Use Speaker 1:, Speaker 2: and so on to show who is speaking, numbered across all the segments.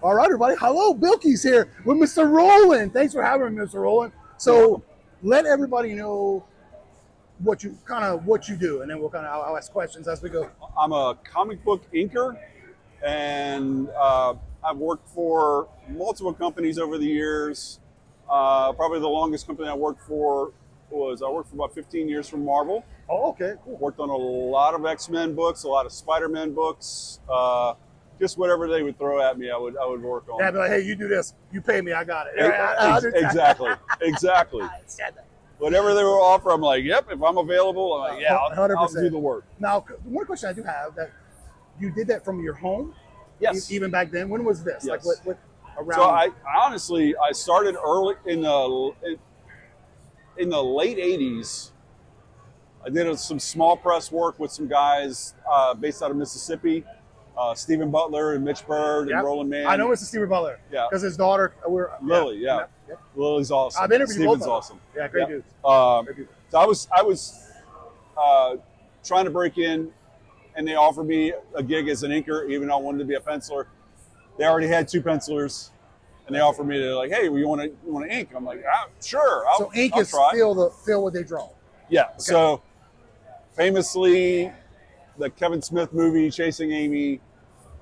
Speaker 1: All right, everybody. Hello, BillKeyz here with Mr. Roland. Thanks for having me, Mr. Roland. So let everybody know what you do, and then I'll ask questions as we go.
Speaker 2: I'm a comic book inker, and I've worked for multiple companies over the years. Probably the longest company I worked for about 15 years for Marvel.
Speaker 1: Oh, okay, cool.
Speaker 2: Worked on a lot of X-Men books, a lot of Spider-Man books. Just whatever they would throw at me, I would work on.
Speaker 1: Yeah, I'd be like, hey, you do this, you pay me, I got it.
Speaker 2: Exactly. Whatever they were offering, I'm like, yep. If I'm available, I'm like, yeah, I'll do the work.
Speaker 1: Now, one question I do have, that you did that from your home?
Speaker 2: Yes.
Speaker 1: Even back then. When was this?
Speaker 2: Yes.
Speaker 1: Like what around?
Speaker 2: So I honestly started early in the late '80s. I did some small press work with some guys based out of Mississippi. Stephen Butler and Mitch Bird and Roland Mann.
Speaker 1: I know Mr. Stephen Butler.
Speaker 2: Yeah.
Speaker 1: Because his daughter,
Speaker 2: Lily, yeah. Lily's awesome.
Speaker 1: I've interviewed
Speaker 2: Stephen's
Speaker 1: both
Speaker 2: awesome.
Speaker 1: Yeah, great dudes.
Speaker 2: So I was trying to break in, and they offered me a gig as an inker, even though I wanted to be a penciler. They already had 2 pencilers, and they offered me to, like, hey, you want to ink? I'm like, sure.
Speaker 1: So ink is
Speaker 2: try.
Speaker 1: feel what they draw.
Speaker 2: Yeah. Okay. So famously, the Kevin Smith movie Chasing Amy,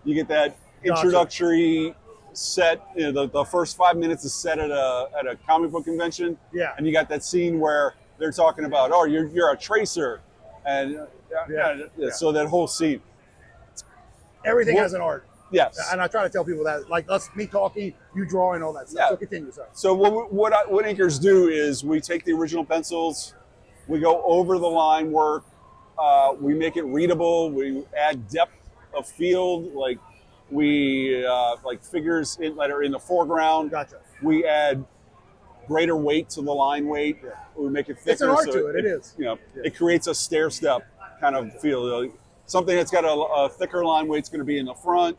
Speaker 2: you get that introductory set. You know, the first 5 minutes is set at a comic book convention.
Speaker 1: Yeah.
Speaker 2: And you got that scene where they're talking about, oh, you're a tracer, and so that whole scene.
Speaker 1: Everything has an art.
Speaker 2: Yes.
Speaker 1: And I try to tell people that, like me talking, you drawing, all that stuff.
Speaker 2: Yeah.
Speaker 1: So continue, sorry.
Speaker 2: So what inkers do is we take the original pencils, we go over the line work, we make it readable, we add depth of field, like we like figures that are in the foreground.
Speaker 1: Gotcha.
Speaker 2: We add greater weight to the line weight. Yeah. We make it thicker.
Speaker 1: It's an art to it. It is.
Speaker 2: You know, it creates a stair step kind of feel. Something that's got a thicker line weight's going to be in the front.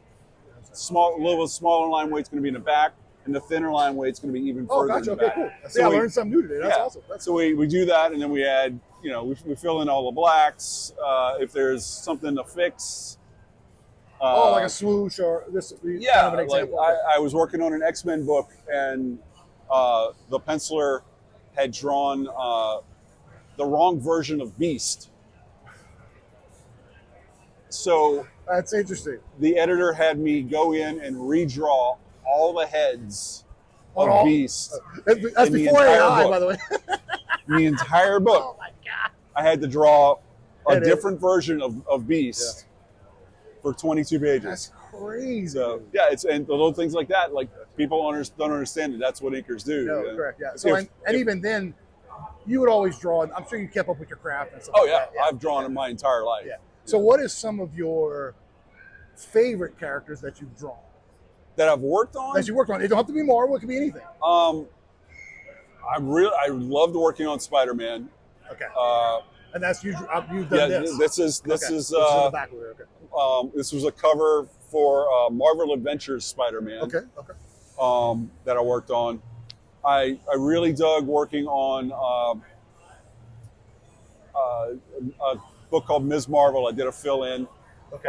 Speaker 2: A little smaller line weight's going to be in the back, and the thinner line weight's going to be even further.
Speaker 1: Oh, gotcha.
Speaker 2: In the
Speaker 1: Okay,
Speaker 2: back.
Speaker 1: cool. So I learned something new today. That's awesome.
Speaker 2: So we do that, and then we add. You know, we fill in all the blacks. If there's something to fix.
Speaker 1: Like a swoosh or this.
Speaker 2: Yeah,
Speaker 1: kind of an example.
Speaker 2: Like I was working on an X-Men book, and the penciler had drawn the wrong version of Beast. So
Speaker 1: that's interesting.
Speaker 2: The editor had me go in and redraw all the heads of Beast.
Speaker 1: That's before AI, by the way.
Speaker 2: The entire book.
Speaker 1: Oh my God.
Speaker 2: I had to draw a different version of Beast for 22 pages.
Speaker 1: That's crazy.
Speaker 2: So yeah, and little things like that, like people don't understand it. That's what inkers do.
Speaker 1: No, correct. Yeah. So and even then, you would always draw. I'm sure you kept up with your craft and stuff.
Speaker 2: Oh yeah, I've drawn in my entire life.
Speaker 1: Yeah. So what is some of your favorite characters that you've drawn?
Speaker 2: That I've worked on?
Speaker 1: That you worked on. It don't have to be Marvel. It could be anything.
Speaker 2: I loved working on Spider-Man.
Speaker 1: Okay. And that's you've done this.
Speaker 2: This is this was a cover for Marvel Adventures Spider-Man.
Speaker 1: Okay.
Speaker 2: That I worked on. I really dug working on a book called Ms. Marvel. I did a fill-in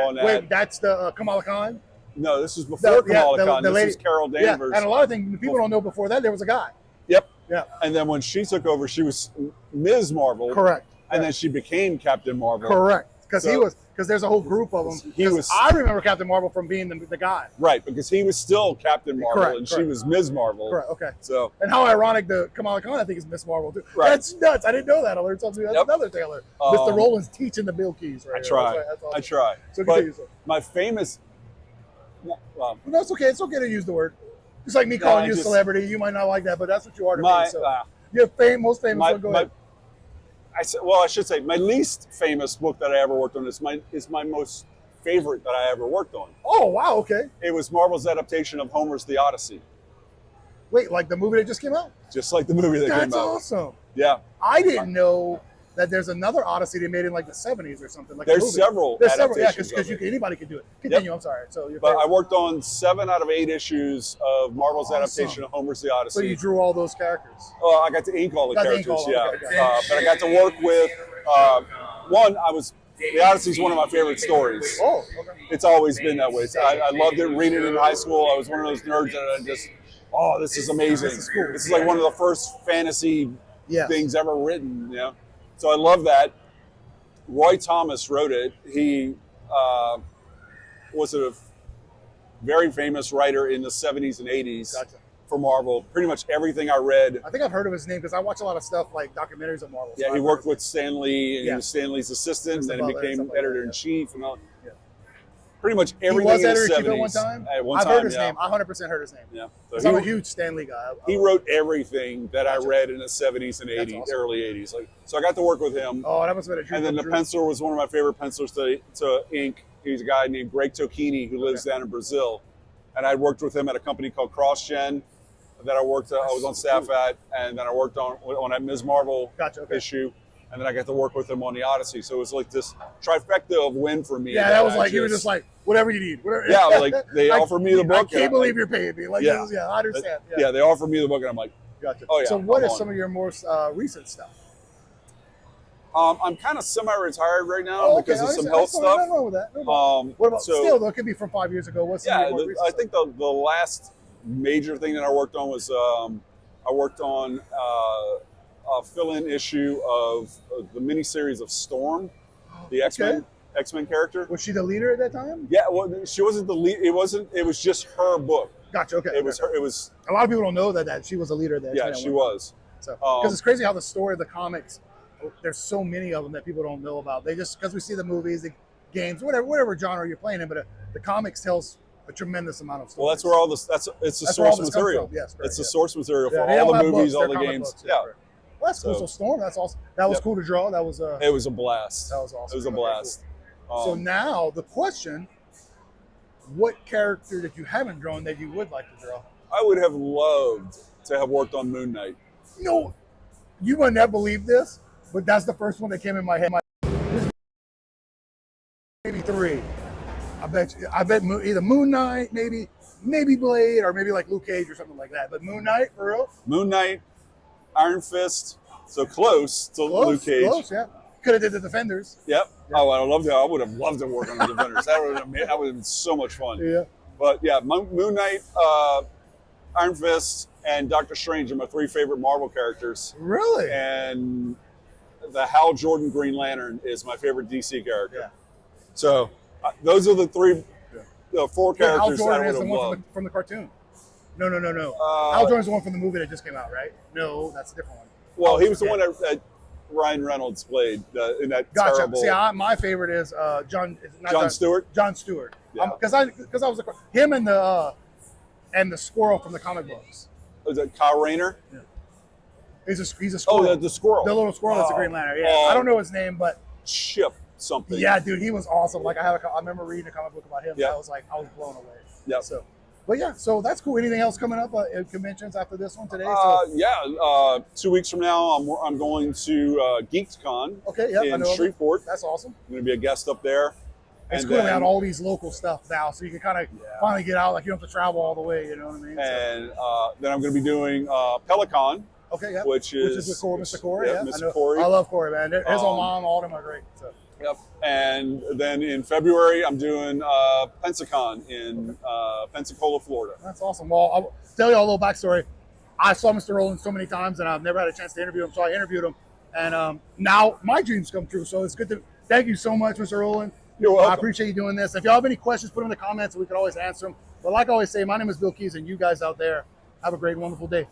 Speaker 2: on that.
Speaker 1: Wait, that's the Kamala Khan?
Speaker 2: No, this was before Kamala Khan. This was Carol Danvers.
Speaker 1: Yeah, and a lot of things people don't know before that there was a guy.
Speaker 2: Yep.
Speaker 1: Yeah.
Speaker 2: And then when she took over, she was Ms. Marvel.
Speaker 1: Correct.
Speaker 2: And then she became Captain Marvel.
Speaker 1: Correct. Because there's a whole group of them. I remember Captain Marvel from being the guy.
Speaker 2: Right, because he was still Captain Marvel and she was Ms. Marvel.
Speaker 1: Correct. Okay.
Speaker 2: So
Speaker 1: and how ironic the Kamala Khan I think is Miss Marvel too.
Speaker 2: Right.
Speaker 1: That's nuts. I didn't know that. I learned something. That's another thing I learned. Mr. Roland's teaching the BillKeyz right
Speaker 2: I try.
Speaker 1: That's awesome.
Speaker 2: I try.
Speaker 1: So continue.
Speaker 2: My famous.
Speaker 1: No, it's okay. It's okay to use the word. It's like me calling you a celebrity. You might not like that, but that's what you are to me. So you're most famous one. Go ahead.
Speaker 2: I should say my least famous book that I ever worked on is my most favorite that I ever worked on.
Speaker 1: Oh wow, okay.
Speaker 2: It was Marvel's adaptation of Homer's The Odyssey.
Speaker 1: Wait, like the movie that just came out?
Speaker 2: Just like the movie that came out.
Speaker 1: That's awesome.
Speaker 2: Yeah.
Speaker 1: I didn't know that there's another Odyssey they made in like the 70s or something. Like
Speaker 2: there's several.
Speaker 1: There's several, yeah, because anybody can do it. Continue. I'm sorry.
Speaker 2: But I worked on 7 out of 8 issues of Marvel's adaptation of Homer's The Odyssey.
Speaker 1: So you drew all those characters?
Speaker 2: Oh, I got to ink all the characters, yeah. But I got to work with one. I was The Odyssey is one of my favorite stories.
Speaker 1: Oh, okay.
Speaker 2: It's always been that way. I loved it reading it in high school. I was one of those nerds that I just, oh, this is amazing.
Speaker 1: This is cool.
Speaker 2: This is like one of the first fantasy
Speaker 1: Yes.
Speaker 2: things ever written, you know? So I love that. Roy Thomas wrote it. He was a very famous writer in the 70s and 80s
Speaker 1: Gotcha.
Speaker 2: for Marvel. Pretty much everything I read.
Speaker 1: I think I've heard of his name because I watch a lot of stuff like documentaries of Marvel.
Speaker 2: Yeah,
Speaker 1: so
Speaker 2: he
Speaker 1: I've
Speaker 2: worked
Speaker 1: heard
Speaker 2: with Stan Lee, and he
Speaker 1: Yeah.
Speaker 2: was Stan Lee's assistant, and
Speaker 1: Mr.
Speaker 2: then he
Speaker 1: Butler,
Speaker 2: became
Speaker 1: stuff like that,
Speaker 2: editor-in-chief. And all.
Speaker 1: Yeah.
Speaker 2: Pretty much
Speaker 1: He
Speaker 2: everything
Speaker 1: was
Speaker 2: in the
Speaker 1: editor-in-chief
Speaker 2: 70s.
Speaker 1: at one time?
Speaker 2: At one
Speaker 1: I've
Speaker 2: time,
Speaker 1: heard his
Speaker 2: yeah.
Speaker 1: name. I 100% heard his name.
Speaker 2: Yeah.
Speaker 1: Because
Speaker 2: So
Speaker 1: I'm
Speaker 2: he,
Speaker 1: a huge Stan Lee guy.
Speaker 2: he wrote everything that I
Speaker 1: Gotcha.
Speaker 2: read in the 70s and 80s,
Speaker 1: awesome.
Speaker 2: early 80s. Like, so I got to work with him.
Speaker 1: Oh, that must have been a dream.
Speaker 2: And then the
Speaker 1: come true.
Speaker 2: penciler was one of my favorite pencilers to ink. He's a guy named Greg Tocchini who lives down in Brazil. And I worked with him at a company called CrossGen that I was on staff at, and then I worked on that Ms. Marvel
Speaker 1: Gotcha, okay.
Speaker 2: issue, and then I got to work with him on the Odyssey. So it was like this trifecta of win for me.
Speaker 1: Yeah, that was like, you were just like, whatever you need. Whatever.
Speaker 2: Yeah, like they offered me the book.
Speaker 1: I can't believe you're paying me. Like,
Speaker 2: Yeah.
Speaker 1: yeah, I understand.
Speaker 2: Yeah, they offered me the book, and I'm like,
Speaker 1: Gotcha.
Speaker 2: oh yeah.
Speaker 1: So what
Speaker 2: I'm
Speaker 1: is
Speaker 2: on.
Speaker 1: some of your more recent stuff?
Speaker 2: I'm kind of semi-retired right now
Speaker 1: Oh, okay.
Speaker 2: because of some
Speaker 1: That's
Speaker 2: health
Speaker 1: fine.
Speaker 2: stuff.
Speaker 1: Nothing wrong with that. No problem. What about
Speaker 2: so-
Speaker 1: still though? It could be from 5 years ago. What's some of
Speaker 2: Yeah,
Speaker 1: your more recent
Speaker 2: I think the last major thing that I worked on was I worked on a fill-in issue of the miniseries of Storm, the X-Men character.
Speaker 1: stuff? Was she the leader at that time?
Speaker 2: Yeah, well, she wasn't the lead. It wasn't. It was just her book.
Speaker 1: Gotcha. Okay.
Speaker 2: It was her. It was.
Speaker 1: A lot of people don't know that she was a leader there.
Speaker 2: Yeah, she was.
Speaker 1: So because it's crazy how the story of the comics, there's so many of them that people don't know about. They just because we see the movies, the games, whatever genre you're playing in, but the comics tells a tremendous amount of stories.
Speaker 2: Well, that's where all this. It's the
Speaker 1: That's where all
Speaker 2: source
Speaker 1: this comes
Speaker 2: material.
Speaker 1: from. Yes, correct,
Speaker 2: It's the
Speaker 1: yeah.
Speaker 2: source material for
Speaker 1: they
Speaker 2: all
Speaker 1: have
Speaker 2: the movies,
Speaker 1: books,
Speaker 2: all
Speaker 1: they're
Speaker 2: the
Speaker 1: comic
Speaker 2: games.
Speaker 1: books,
Speaker 2: Yeah.
Speaker 1: correct. Well, that's cool.
Speaker 2: So-
Speaker 1: So Storm, that's awesome. That was
Speaker 2: Yep.
Speaker 1: cool to draw. That was
Speaker 2: It was a blast.
Speaker 1: that was awesome.
Speaker 2: It was a
Speaker 1: Okay,
Speaker 2: blast.
Speaker 1: cool. So now the question: what character that you haven't drawn that you would like to draw?
Speaker 2: I would have loved to have worked on Moon Knight.
Speaker 1: No, you would not believe this, but that's the first one that came in my head. Maybe three. I bet either Moon Knight, maybe Blade, or maybe like Luke Cage or something like that. But Moon Knight, for real?
Speaker 2: Moon Knight, Iron Fist, so close to Luke Cage.
Speaker 1: Close, yeah. Could have did the Defenders.
Speaker 2: Yep. Oh, I would have loved to work on the Defenders. That would have been so much fun.
Speaker 1: Yeah.
Speaker 2: But yeah, Moon Knight, Iron Fist, and Doctor Strange are my three favorite Marvel characters.
Speaker 1: Really?
Speaker 2: And the Hal Jordan Green Lantern is my favorite DC character.
Speaker 1: Yeah.
Speaker 2: So those are the four
Speaker 1: Yeah, Hal
Speaker 2: characters that I
Speaker 1: Jordan
Speaker 2: would
Speaker 1: is the
Speaker 2: have
Speaker 1: one
Speaker 2: loved.
Speaker 1: from the cartoon. No. Hal Jordan's the one from the movie that just came out, right? No, that's a different one.
Speaker 2: Well, he was the one that Ryan Reynolds played in that
Speaker 1: Gotcha.
Speaker 2: terrible.
Speaker 1: See, my favorite is John
Speaker 2: Stewart?
Speaker 1: John Stewart.
Speaker 2: Yeah.
Speaker 1: Because I was him and the squirrel from the comic books.
Speaker 2: Was it Kyle Rayner?
Speaker 1: Yeah. He's a squirrel.
Speaker 2: Oh, the squirrel.
Speaker 1: The little squirrel that's a Green Lantern. Yeah.
Speaker 2: Oh.
Speaker 1: I don't know his name, but
Speaker 2: Chip something.
Speaker 1: yeah, dude, he was awesome. Like I remember reading a comic book about him.
Speaker 2: Yeah.
Speaker 1: I was blown away.
Speaker 2: Yeah.
Speaker 1: So, but yeah, so that's cool. Anything else coming up at conventions after this one today?
Speaker 2: 2 weeks from now, I'm going to GeeksCon
Speaker 1: Okay, yeah, I
Speaker 2: in
Speaker 1: know of it.
Speaker 2: Shreveport.
Speaker 1: That's awesome.
Speaker 2: I'm going to be a guest up there.
Speaker 1: It's
Speaker 2: And
Speaker 1: cool to
Speaker 2: then-
Speaker 1: have all these local stuff now, so you can kind of finally get out. Like you don't have to travel all the way. You know what I mean?
Speaker 2: And then I'm going to be doing Pelicon,
Speaker 1: Okay, yeah.
Speaker 2: which is
Speaker 1: with Mr. Corey.
Speaker 2: Yeah,
Speaker 1: yeah,
Speaker 2: Mr.
Speaker 1: I know.
Speaker 2: Corey.
Speaker 1: I love Corey, man. His old mom, all of them are great. So.
Speaker 2: Yep. And then in February, I'm doing Pensacon in Pensacola, Florida.
Speaker 1: That's awesome. Well, I'll tell you a little backstory. I saw Mr. Roland so many times, and I've never had a chance to interview him, so I interviewed him. And now my dreams come true. So it's good to thank you so much, Mr. Roland.
Speaker 2: You're welcome.
Speaker 1: I appreciate you doing this. If y'all have any questions, put them in the comments, and we can always answer them. But like I always say, my name is BillKeyz, and you guys out there have a great, wonderful day.